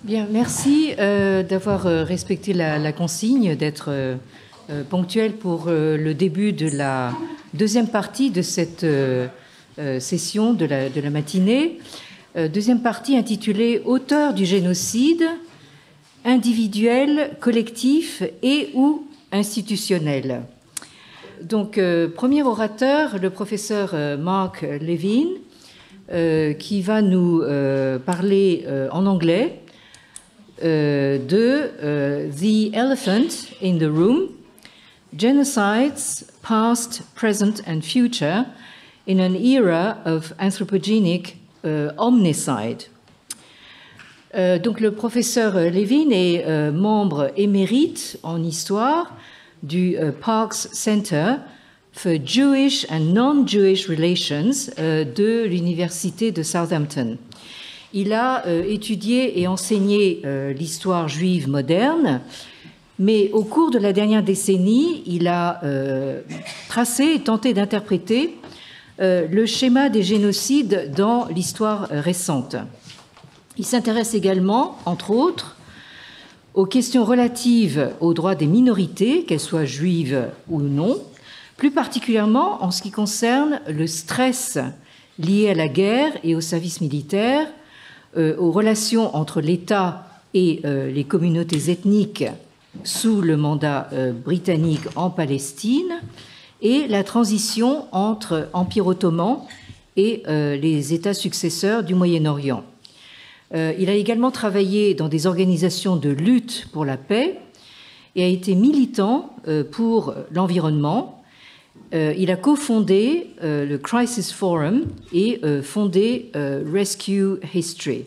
Bien, merci d'avoir respecté la consigne, d'être ponctuel pour le début de la deuxième partie de cette session de la matinée. Deuxième partie intitulée « Auteurs du génocide, individuels, collectifs et ou institutionnels ». Donc, premier orateur, le professeur Mark Levene, qui va nous parler en anglais de The Elephant in the Room, Genocides, Past, Present and Future in an Era of Anthropogenic Omnicide. Donc le professeur Levene est membre émérite en histoire du Parks Center for Jewish and Non-Jewish Relations de l'Université de Southampton. Il a étudié et enseigné l'histoire juive moderne, mais au cours de la dernière décennie, il a tracé et tenté d'interpréter le schéma des génocides dans l'histoire récente. Il s'intéresse également, entre autres, aux questions relatives aux droits des minorités, qu'elles soient juives ou non, plus particulièrement en ce qui concerne le stress lié à la guerre et au service militaire, aux relations entre l'État et les communautés ethniques sous le mandat britannique en Palestine et la transition entre Empire ottoman et les États successeurs du Moyen-Orient. Il a également travaillé dans des organisations de lutte pour la paix et a été militant pour l'environnement. Il a cofondé le Crisis Forum et fondé Rescue History.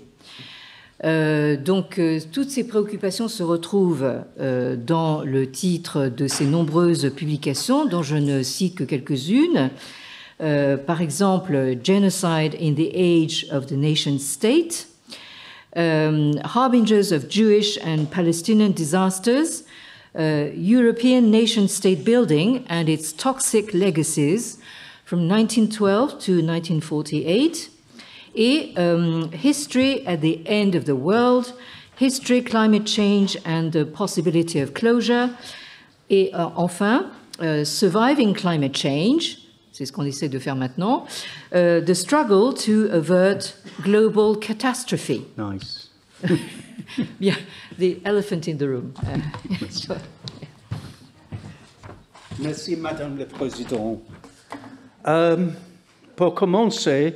Donc, toutes ces préoccupations se retrouvent dans le titre de ces nombreuses publications, dont je ne cite que quelques-unes. Par exemple, Genocide in the Age of the Nation State, Harbingers of Jewish and Palestinian Disasters, European Nation-State Building and its Toxic Legacies from 1912 to 1948, et History at the End of the World, History, Climate Change and the Possibility of Closure, et enfin, Surviving Climate Change, c'est ce qu'on essaie de faire maintenant, The Struggle to Avert Global Catastrophe. Nice. Bien, The Elephant in the Room. Merci, Madame la Présidente. Pour commencer,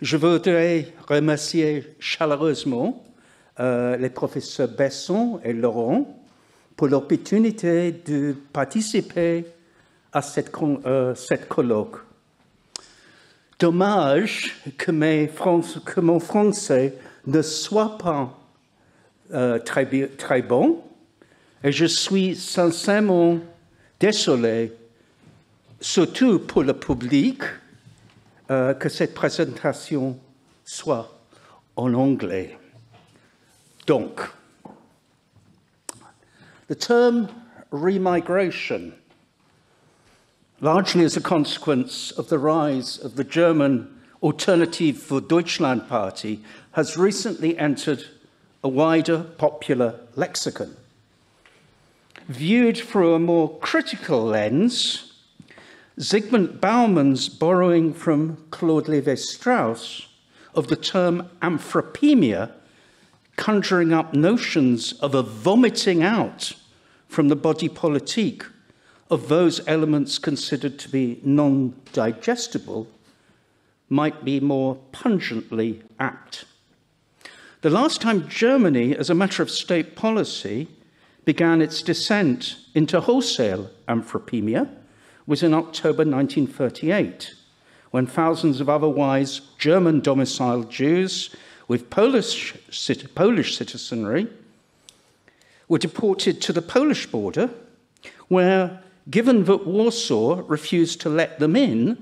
je voudrais remercier chaleureusement les professeurs Besson et Laurent pour l'opportunité de participer à cette colloque. Dommage que mon français ne soit pas très bon, et je suis sincèrement désolé, surtout pour le public, que cette présentation soit en anglais. Donc, the term remigration, largely as a consequence of the rise of the German Alternative für Deutschland Party, has recently entered a wider popular lexicon. Viewed through a more critical lens, Zygmunt Bauman's borrowing from Claude Lévi-Strauss of the term anthropemia, conjuring up notions of a vomiting out from the body politique of those elements considered to be non-digestible, might be more pungently apt. The last time Germany, as a matter of state policy, began its descent into wholesale anthropemia was in October 1938, when thousands of otherwise German-domiciled Jews with Polish citizenry were deported to the Polish border, where, given that Warsaw refused to let them in,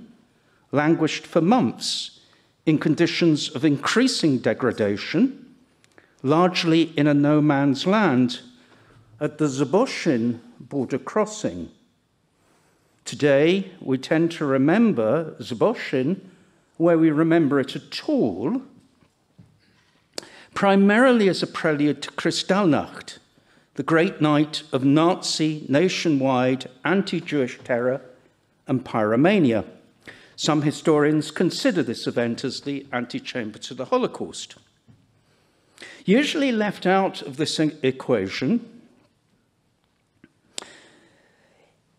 languished for months in conditions of increasing degradation, largely in a no-man's land at the Zaboshyn border crossing. Today, we tend to remember Zaboshyn, where we remember it at all, primarily as a prelude to Kristallnacht, the great night of Nazi, nationwide, anti-Jewish terror and pyromania. Some historians consider this event as the antechamber to the Holocaust. Usually left out of this equation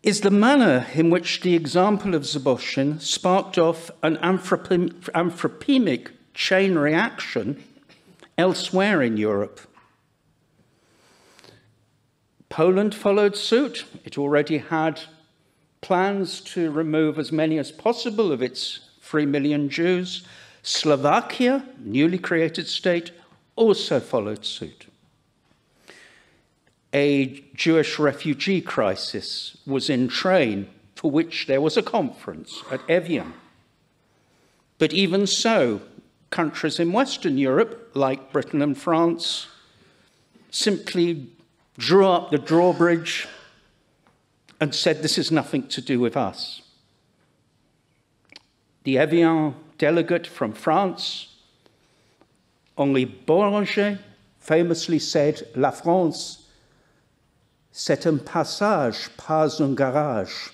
is the manner in which the example of Zboshin sparked off an anthropemic chain reaction elsewhere in Europe. Poland followed suit. It already had plans to remove as many as possible of its 3 million Jews. Slovakia, newly created state, also followed suit. A Jewish refugee crisis was in train, for which there was a conference at Evian. But even so, countries in Western Europe, like Britain and France, simply drew up the drawbridge and said, this is nothing to do with us. The Evian delegate from France, Henri Boulanger, famously said, La France, c'est un passage, pas un garage.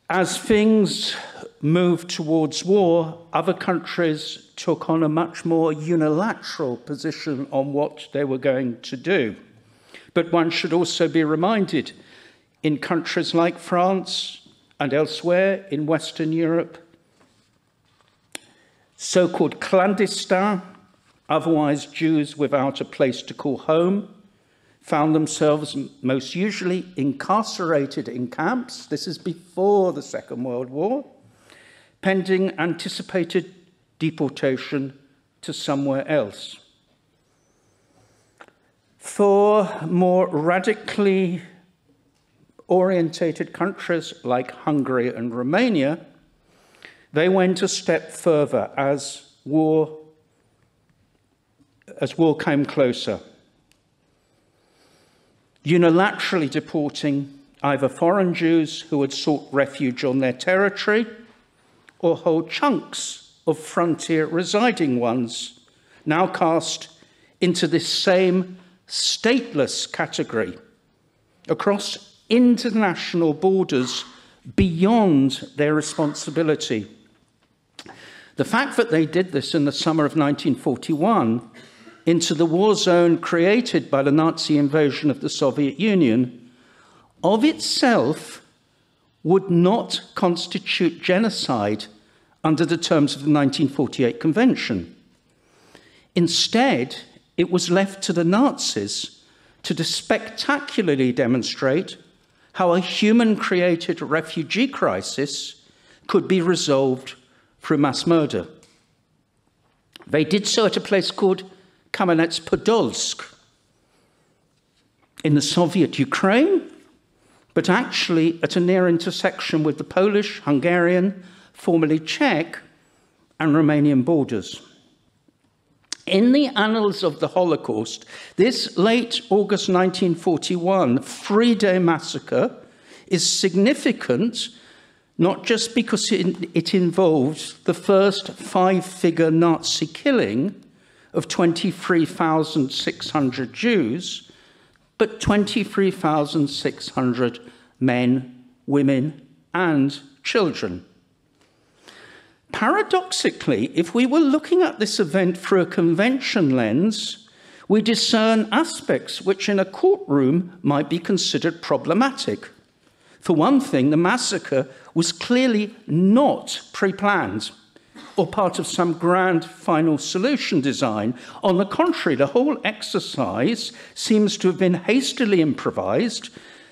As things moved towards war, other countries took on a much more unilateral position on what they were going to do. But one should also be reminded, in countries like France and elsewhere in Western Europe, so-called clandestins, otherwise Jews without a place to call home, found themselves most usually incarcerated in camps. This is before the Second World War, pending anticipated deportation to somewhere else. For more radically orientated countries like Hungary and Romania, they went a step further as war came closer, unilaterally deporting either foreign Jews who had sought refuge on their territory or whole chunks of frontier residing ones, now cast into this same stateless category across international borders beyond their responsibility. The fact that they did this in the summer of 1941 into the war zone created by the Nazi invasion of the Soviet Union of itself would not constitute genocide under the terms of the 1948 Convention. Instead, it was left to the Nazis to spectacularly demonstrate how a human-created refugee crisis could be resolved through mass murder. They did so at a place called Kamenets-Podolsk in the Soviet Ukraine, but actually at a near intersection with the Polish, Hungarian, formerly Czech, and Romanian borders. In the annals of the Holocaust, this late August 1941 three-day massacre is significant, not just because it involved the first five-figure Nazi killing of 23,600 Jews, but 23,600 men, women, and children. Paradoxically, if we were looking at this event through a convention lens, we discern aspects which in a courtroom might be considered problematic. For one thing, the massacre was clearly not pre-planned or part of some grand final solution design. On the contrary, the whole exercise seems to have been hastily improvised,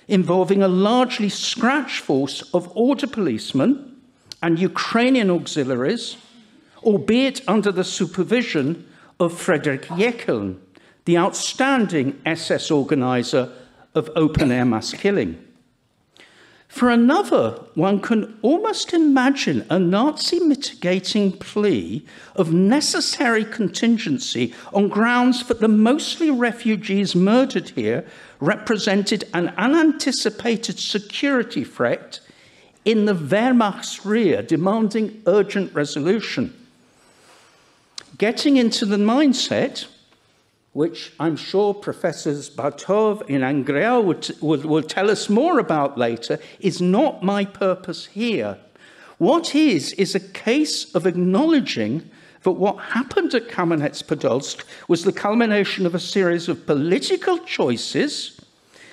involving a largely scratch force of order policemen and Ukrainian auxiliaries, albeit under the supervision of Friedrich Jeckeln, the outstanding SS organizer of open-air mass killing. For another, one can almost imagine a Nazi mitigating plea of necessary contingency on grounds that the mostly refugees murdered here represented an unanticipated security threat in the Wehrmacht's rear, demanding urgent resolution. getting into the mindset, which I'm sure Professors Bartov and Angrea will tell us more about later, is not my purpose here. What is a case of acknowledging that what happened at Kamenets-Podolsk was the culmination of a series of political choices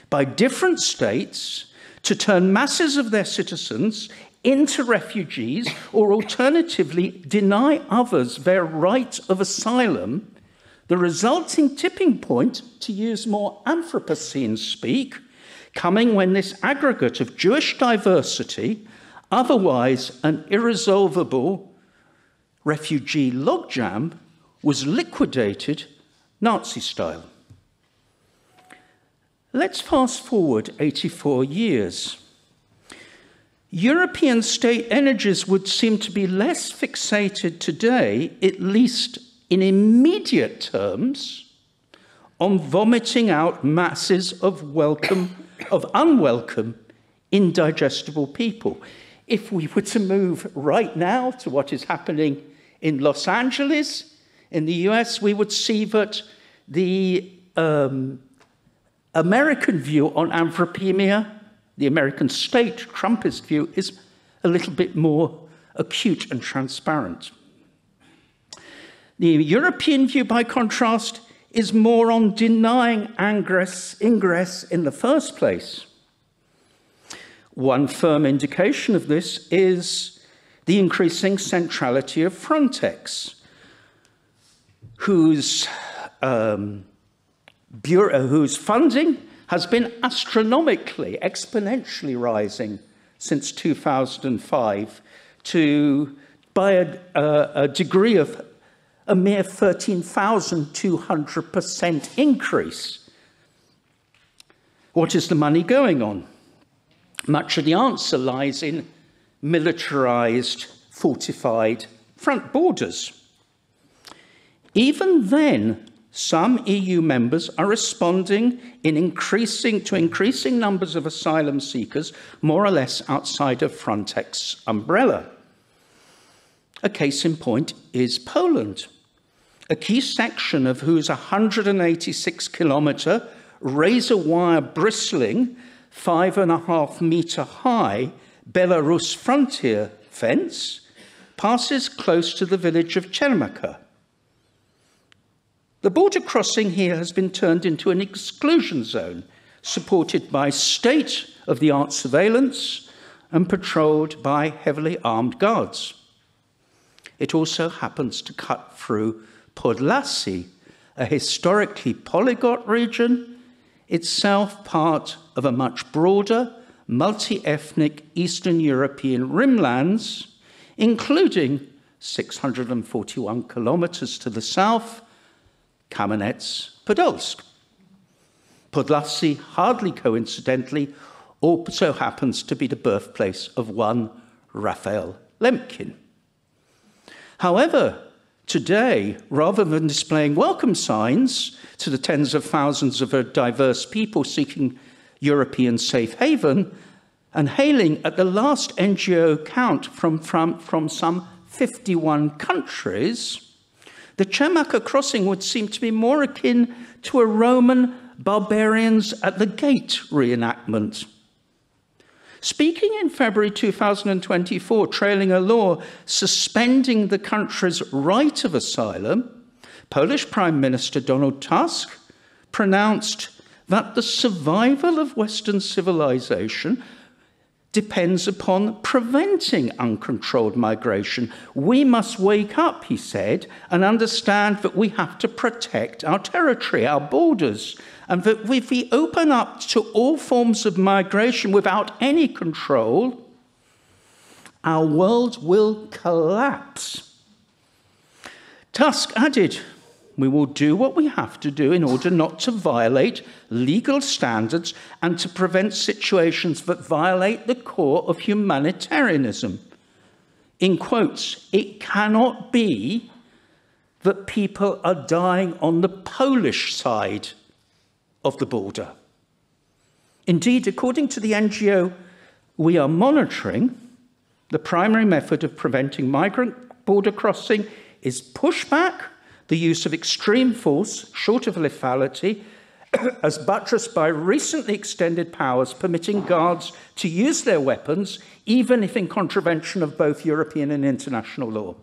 by different states to turn masses of their citizens into refugees, or alternatively deny others their right of asylum. The resulting tipping point, to use more Anthropocene speak, coming when this aggregate of Jewish diversity, otherwise an irresolvable refugee logjam, was liquidated Nazi style. Let's fast forward 84 years. European state energies would seem to be less fixated today, at least in immediate terms, on vomiting out masses of unwelcome, indigestible people. If we were to move right now to what is happening in Los Angeles, in the US, we would see that the American view on anthropemia, the American state Trumpist view, is a little bit more acute and transparent. The European view, by contrast, is more on denying ingress in the first place. One firm indication of this is the increasing centrality of Frontex, whose funding has been astronomically, exponentially rising since 2005 by a degree of a mere 13,200% increase. What is the money going on? Much of the answer lies in militarized, fortified front borders. Even then, some EU members are responding to increasing numbers of asylum seekers, more or less outside of Frontex umbrella. A case in point is Poland, a key section of whose 186-kilometre razor wire bristling, 5.5-metre high Belarus frontier fence passes close to the village of Chermaka. The border crossing here has been turned into an exclusion zone, supported by state-of-the-art surveillance and patrolled by heavily armed guards. It also happens to cut through Podlasie, a historically polyglot region, itself part of a much broader, multi-ethnic Eastern European rimlands, including 641 kilometers to the south, Kamenets-Podolsk. Podlasie, hardly coincidentally, also happens to be the birthplace of one Raphael Lemkin. However, today, rather than displaying welcome signs to the tens of thousands of diverse people seeking European safe haven, and hailing at the last NGO count from some 51 countries, the Chermaka crossing would seem to be more akin to a Roman barbarians at the gate reenactment. Speaking in February 2024, trailing a law suspending the country's right of asylum, Polish Prime Minister Donald Tusk pronounced that the survival of Western civilization depends upon preventing uncontrolled migration. We must wake up, he said, and understand that we have to protect our territory, our borders, and that if we open up to all forms of migration without any control, our world will collapse. Tusk added, "We will do what we have to do in order not to violate legal standards and to prevent situations that violate the core of humanitarianism." In quotes, it cannot be that people are dying on the Polish side of the border. Indeed, according to the NGO we are monitoring, the primary method of preventing migrant border crossing is pushback, the use of extreme force, short of lethality, as buttressed by recently extended powers permitting guards to use their weapons, even if in contravention of both European and international law.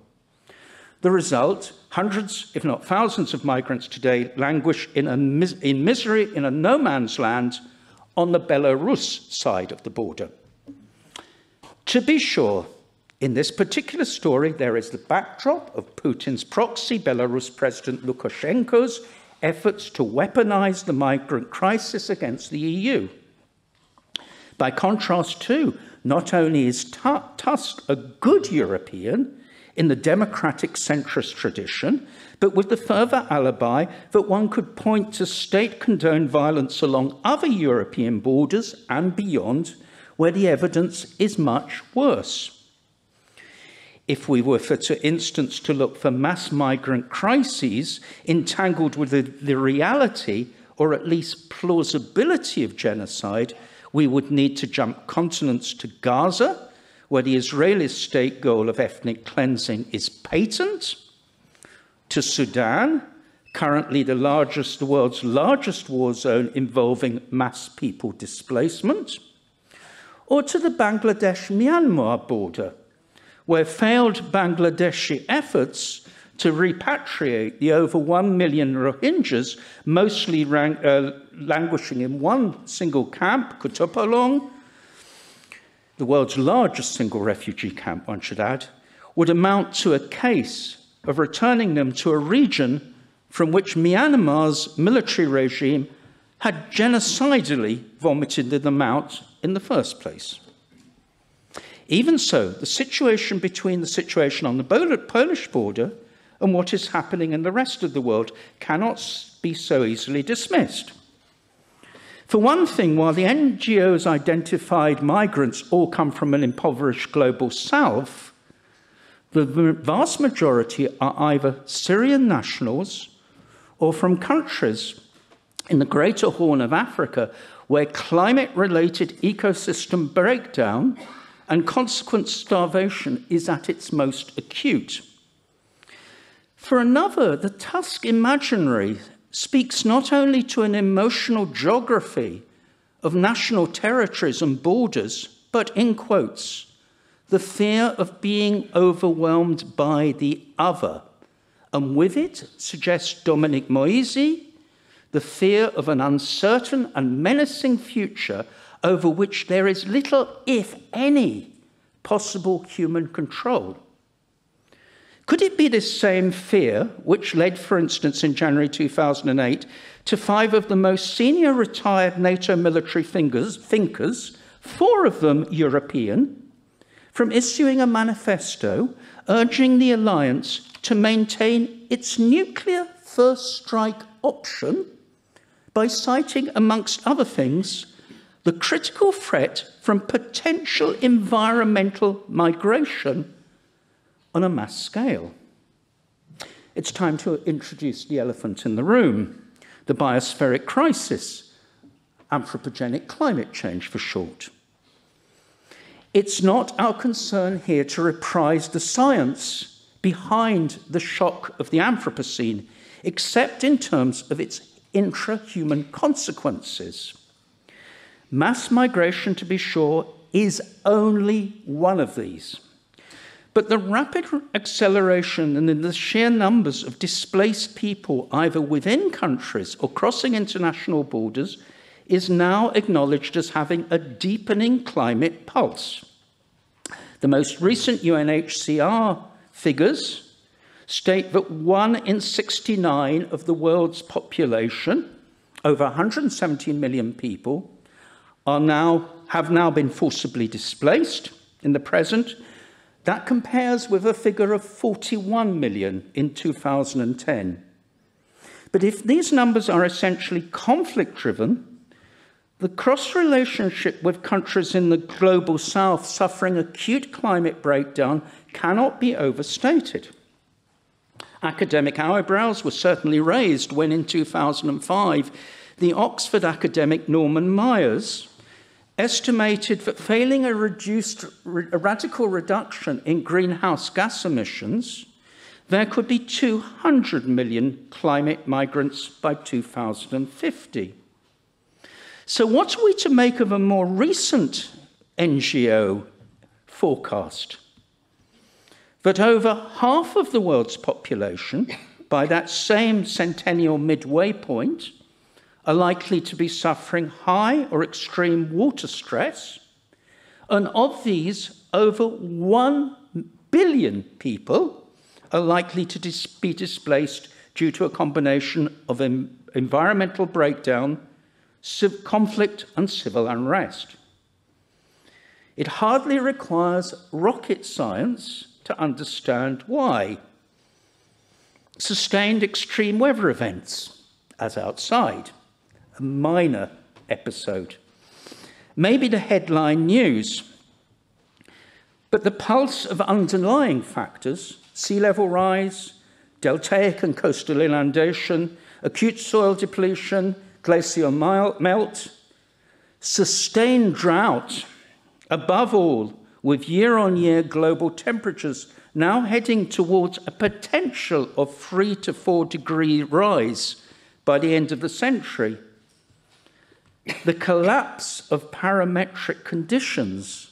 The result, hundreds, if not thousands of migrants today languish in misery in a no man's land on the Belarus side of the border. To be sure, in this particular story, there is the backdrop of Putin's proxy, Belarus President Lukashenko's efforts to weaponize the migrant crisis against the EU. By contrast, too, not only is Tusk a good European in the democratic centrist tradition, but with the further alibi that one could point to state-condoned violence along other European borders and beyond, where the evidence is much worse. If we were, for instance, to look for mass migrant crises entangled with the reality, or at least plausibility of genocide, we would need to jump continents to Gaza, where the Israeli state goal of ethnic cleansing is patent, to Sudan, currently the world's largest war zone involving mass people displacement, or to the Bangladesh-Myanmar border, where failed Bangladeshi efforts to repatriate the over 1 million Rohingyas, mostly languishing in one single camp, Kutupalong, the world's largest single refugee camp, one should add, would amount to a case of returning them to a region from which Myanmar's military regime had genocidally vomited them out in the first place. Even so, the situation between the situation on the Polish border and what is happening in the rest of the world cannot be so easily dismissed. For one thing, while the NGOs identified migrants all come from an impoverished global south, the vast majority are either Syrian nationals or from countries in the Greater Horn of Africa where climate-related ecosystem breakdown and consequent starvation is at its most acute. For another, the Tusk imaginary speaks not only to an emotional geography of national territories and borders, but, in quotes, the fear of being overwhelmed by the other. And with it, suggests Dominic Moisey, the fear of an uncertain and menacing future over which there is little, if any, possible human control. Could it be this same fear which led, for instance, in January 2008, to 5 of the most senior retired NATO military thinkers, 4 of them European, from issuing a manifesto urging the alliance to maintain its nuclear first strike option by citing, amongst other things, the critical threat from potential environmental migration on a mass scale? It's time to introduce the elephant in the room, the biospheric crisis, anthropogenic climate change for short. It's not our concern here to reprise the science behind the shock of the Anthropocene, except in terms of its intra-human consequences. Mass migration, to be sure, is only one of these. But the rapid acceleration and in the sheer numbers of displaced people, either within countries or crossing international borders, is now acknowledged as having a deepening climate pulse. The most recent UNHCR figures state that 1 in 69 of the world's population, over 117 million people, have now been forcibly displaced in the present. That compares with a figure of 41 million in 2010. But if these numbers are essentially conflict-driven, the cross-relationship with countries in the global south suffering acute climate breakdown cannot be overstated. Academic eyebrows were certainly raised when, in 2005, the Oxford academic Norman Myers estimated that failing a radical reduction in greenhouse gas emissions, there could be 200 million climate migrants by 2050. So what are we to make of a more recent NGO forecast? That over half of the world's population, by that same centennial midway point, are likely to be suffering high or extreme water stress, and of these, over 1 billion people are likely to be displaced due to a combination of environmental breakdown, conflict, and civil unrest. It hardly requires rocket science to understand why. Sustained extreme weather events, as outside, a minor episode. Maybe the headline news, but the pulse of underlying factors, sea level rise, deltaic and coastal inundation, acute soil depletion, glacial melt, sustained drought, above all, with year-on-year global temperatures now heading towards a potential of 3 to 4 degree rise by the end of the century. The collapse of parametric conditions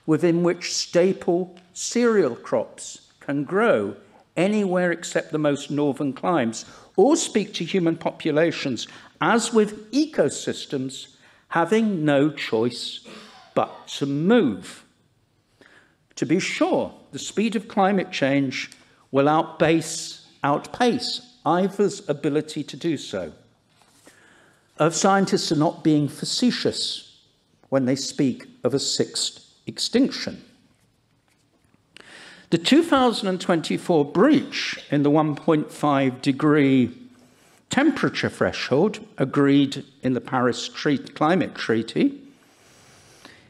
within which staple cereal crops can grow anywhere except the most northern climes, all speak to human populations, as with ecosystems, having no choice but to move. To be sure, the speed of climate change will outpace either's ability to do so. Scientists are not being facetious when they speak of a sixth extinction. The 2024 breach in the 1.5 degree temperature threshold agreed in the Paris Climate Treaty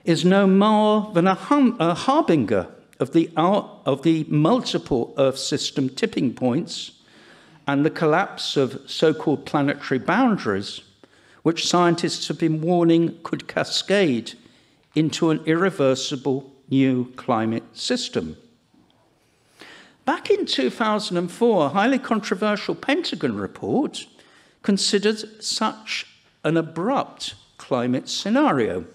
is no more than a harbinger of the multiple Earth system tipping points and the collapse of so-called planetary boundaries, which scientists have been warning could cascade into an irreversible new climate system. Back in 2004, a highly controversial Pentagon report considered such an abrupt climate scenario,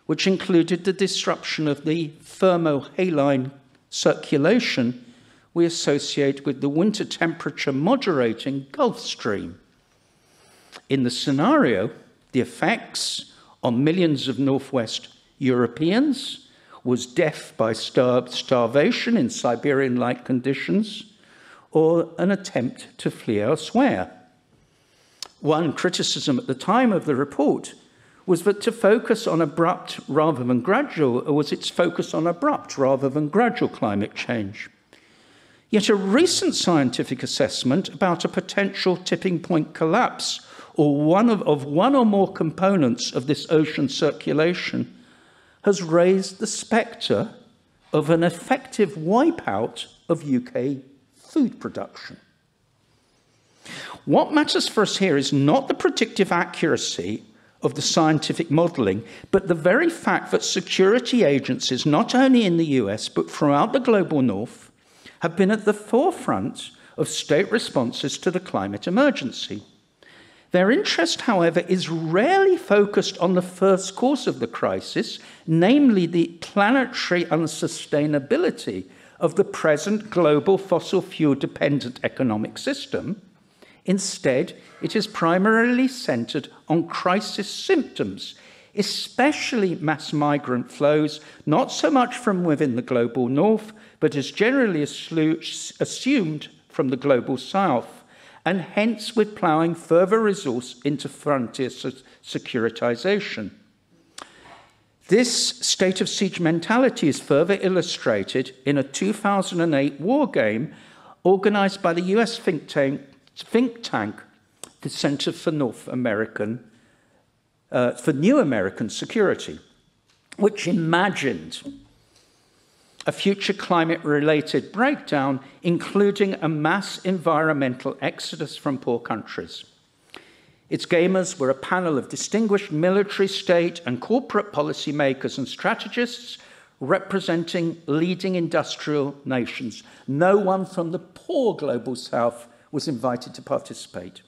which included the disruption of the thermohaline circulation we associate with the winter temperature moderating Gulf Stream. In the scenario, the effects on millions of Northwest Europeans was death by starvation in Siberian-like conditions, or an attempt to flee elsewhere. One criticism at the time of the report was that to focus on abrupt rather than gradual, or was its focus on abrupt rather than gradual climate change. Yet a recent scientific assessment about a potential tipping point collapse or one or more components of this ocean circulation has raised the spectre of an effective wipeout of UK food production. What matters for us here is not the predictive accuracy of the scientific modelling, but the very fact that security agencies, not only in the US, but throughout the global north, have been at the forefront of state responses to the climate emergency. Their interest, however, is rarely focused on the first cause of the crisis, namely the planetary unsustainability of the present global fossil fuel-dependent economic system. Instead, it is primarily centred on crisis symptoms, especially mass migrant flows, not so much from within the global north, but as generally assumed from the global south, and hence with ploughing further resource into frontier securitization. This state of siege mentality is further illustrated in a 2008 war game organized by the US think tank, the Center for New American Security, which imagined a future climate-related breakdown, including a mass environmental exodus from poor countries. Its gamers were a panel of distinguished military, state, and corporate policymakers and strategists, representing leading industrial nations. No one from the poor global south was invited to participate.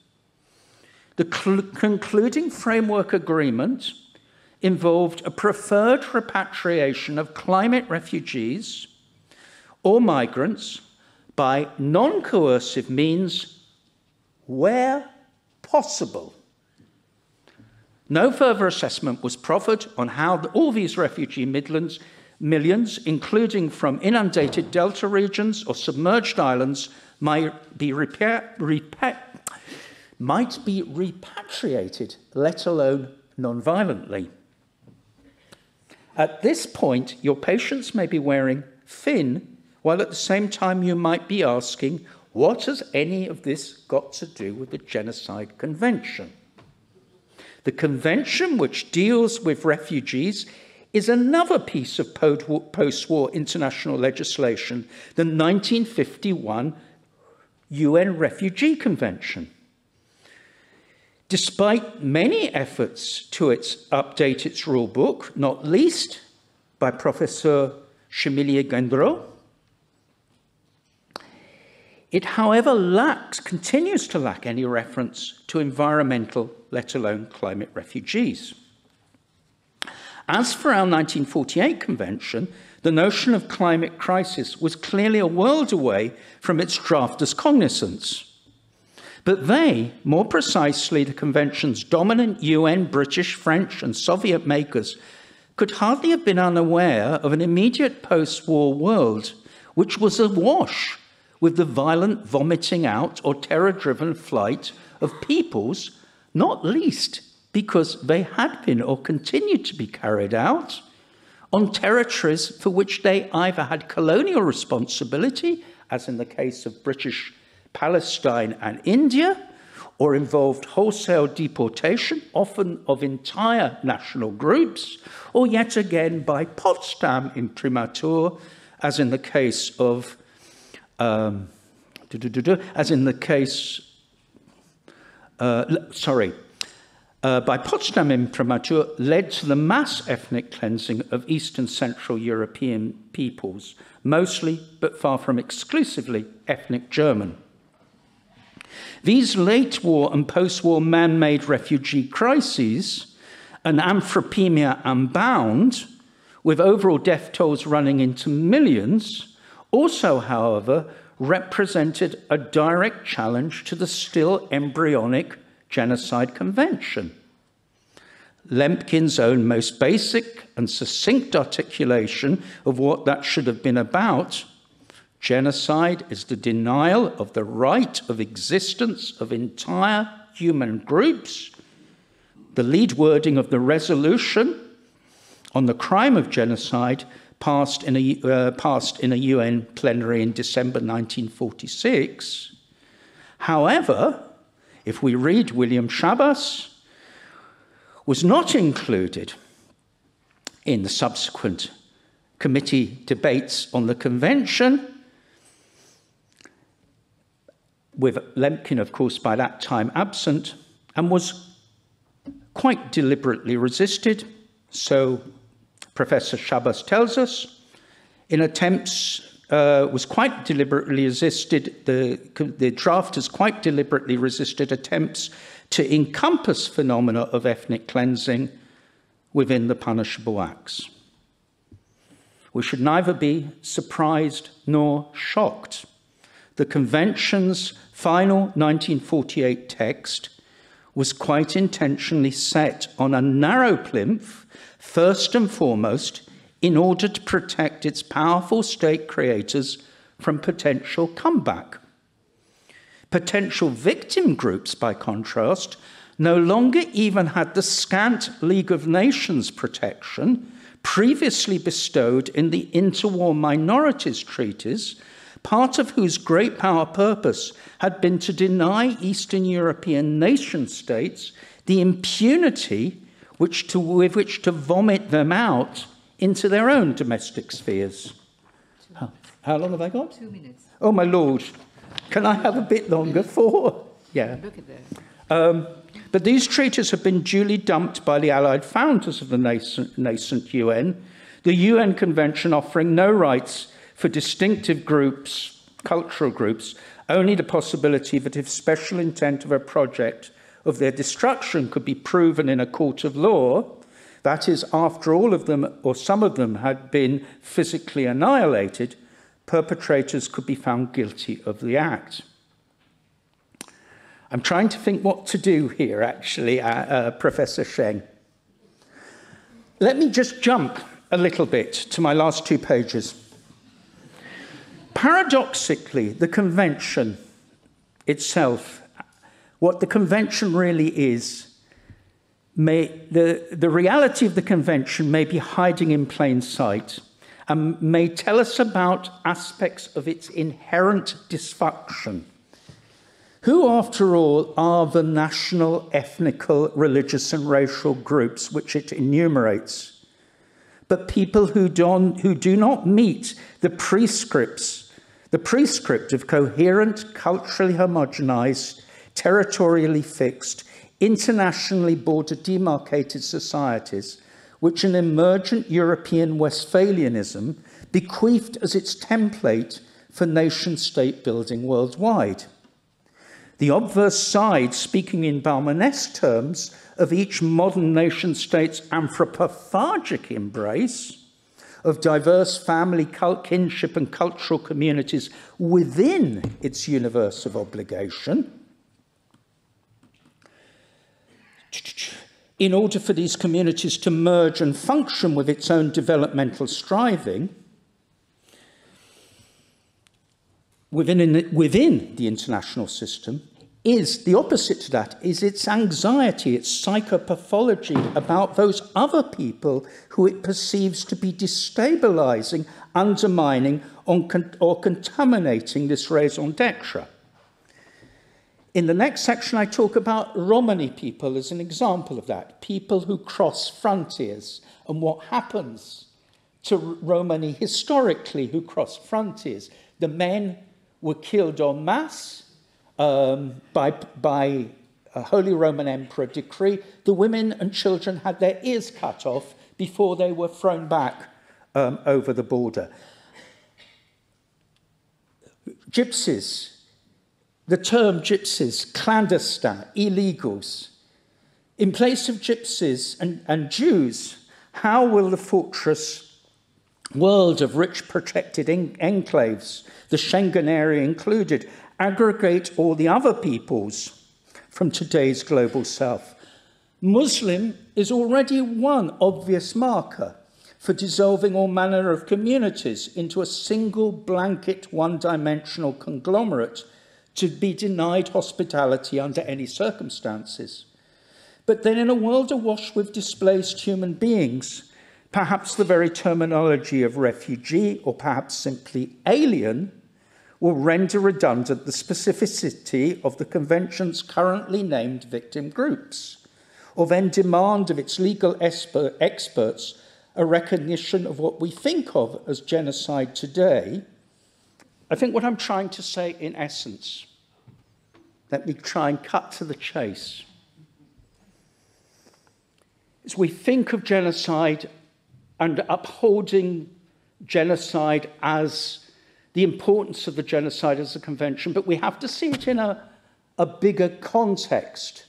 The concluding framework agreement involved a preferred repatriation of climate refugees or migrants by non-coercive means where possible. No further assessment was proffered on how all these refugee millions, including from inundated delta regions or submerged islands, might be repatriated, let alone non-violently. At this point, your patients may be wearing thin, while at the same time you might be asking, what has any of this got to do with the Genocide Convention? The convention, which deals with refugees, is another piece of post-war international legislation, the 1951 UN Refugee Convention. Despite many efforts to update its rule book, not least by Professeur Chemilier Gendreau, it, however, continues to lack any reference to environmental, let alone climate refugees. As for our 1948 convention, the notion of climate crisis was clearly a world away from its drafters' cognizance. But they, more precisely the convention's dominant UN, British, French, and Soviet makers, could hardly have been unaware of an immediate post-war world which was awash with the violent vomiting out or terror-driven flight of peoples, not least because they had been or continued to be carried out on territories for which they either had colonial responsibility, as in the case of British Palestine and India, or involved wholesale deportation, often of entire national groups, or yet again by Potsdam imprimatur, as in the case of by Potsdam imprimatur led to the mass ethnic cleansing of Eastern Central European peoples, mostly, but far from exclusively, ethnic German. These late war and post-war man-made refugee crises, an anthropemia unbound, with overall death tolls running into millions, also, however, represented a direct challenge to the still embryonic Genocide Convention. Lemkin's own most basic and succinct articulation of what that should have been about: genocide is the denial of the right of existence of entire human groups. The lead wording of the resolution on the crime of genocide passed in a UN plenary in December 1946. However, if we read William Chabas, was not included in the subsequent committee debates on the convention, with Lemkin, of course, by that time absent, and was quite deliberately resisted. So Professor Chabas tells us, was quite deliberately resisted, the drafters quite deliberately resisted attempts to encompass phenomena of ethnic cleansing within the punishable acts. We should neither be surprised nor shocked. The convention's final 1948 text was quite intentionally set on a narrow plinth, first and foremost, in order to protect its powerful state creators from potential comeback. Potential victim groups, by contrast, no longer even had the scant League of Nations protection previously bestowed in the interwar minorities treaties, part of whose great power purpose had been to deny Eastern European nation-states the impunity with which to vomit them out into their own domestic spheres. How long have I got? 2 minutes. Oh, my Lord. Can I have a bit longer? 4? Yeah. Look at that. But these treaties have been duly dumped by the Allied founders of the nascent UN The UN Convention offering no rights for distinctive groups, cultural groups, only the possibility that if special intent of a project of their destruction could be proven in a court of law, that is, after all of them or some of them had been physically annihilated, perpetrators could be found guilty of the act. I'm trying to think what to do here, actually, Professor Sheng. Let me just jump a little bit to my last 2 pages. Paradoxically, the convention itself, what the convention really is, the reality of the convention may be hiding in plain sight and may tell us about aspects of its inherent dysfunction. Who, after all, are the national, ethnical, religious and racial groups which it enumerates? But people who do not meet the prescript of coherent, culturally homogenized, territorially fixed, internationally border demarcated societies, which an emergent European Westphalianism bequeathed as its template for nation-state building worldwide. The obverse side, speaking in Baumanesque terms, of each modern nation-state's anthropophagic embrace of diverse family, kinship and cultural communities within its universe of obligation, in order for these communities to merge and function with its own developmental striving, within the international system, is the opposite to that, is its anxiety, its psychopathology about those other people who it perceives to be destabilizing, undermining, or contaminating this raison d'etre. In the next section, I talk about Romani people as an example of that, people who cross frontiers, and what happens to Romani historically who cross frontiers. The men were killed en masse by a Holy Roman Emperor decree. The women and children had their ears cut off before they were thrown back over the border. Gypsies. The term gypsies, clandestine, illegals. In place of gypsies and Jews, how will the fortress world of rich protected enclaves, the Schengen area included, aggregate all the other peoples from today's global south? Muslim is already one obvious marker for dissolving all manner of communities into a single blanket, one-dimensional conglomerate to be denied hospitality under any circumstances. But then in a world awash with displaced human beings, perhaps the very terminology of refugee, or perhaps simply alien, will render redundant the specificity of the Convention's currently named victim groups, or then demand of its legal experts a recognition of what we think of as genocide today. I think what I'm trying to say in essence, let me try and cut to the chase, is we think of genocide and upholding genocide as the importance of the genocide as a convention, but we have to see it in a bigger context.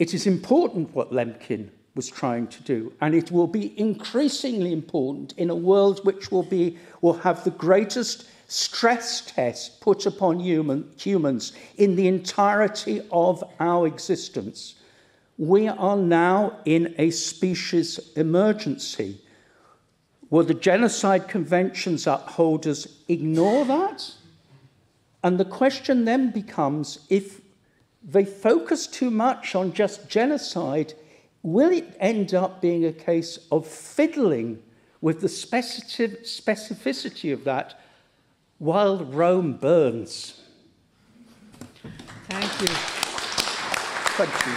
It is important what Lemkin was trying to do, and it will be increasingly important in a world which will have the greatest stress test put upon humans in the entirety of our existence. We are now in a species emergency. Will the Genocide Convention's upholders ignore that? And the question then becomes, if they focus too much on just genocide, will it end up being a case of fiddling with the specificity of that while Rome burns? Thank you. Thank you.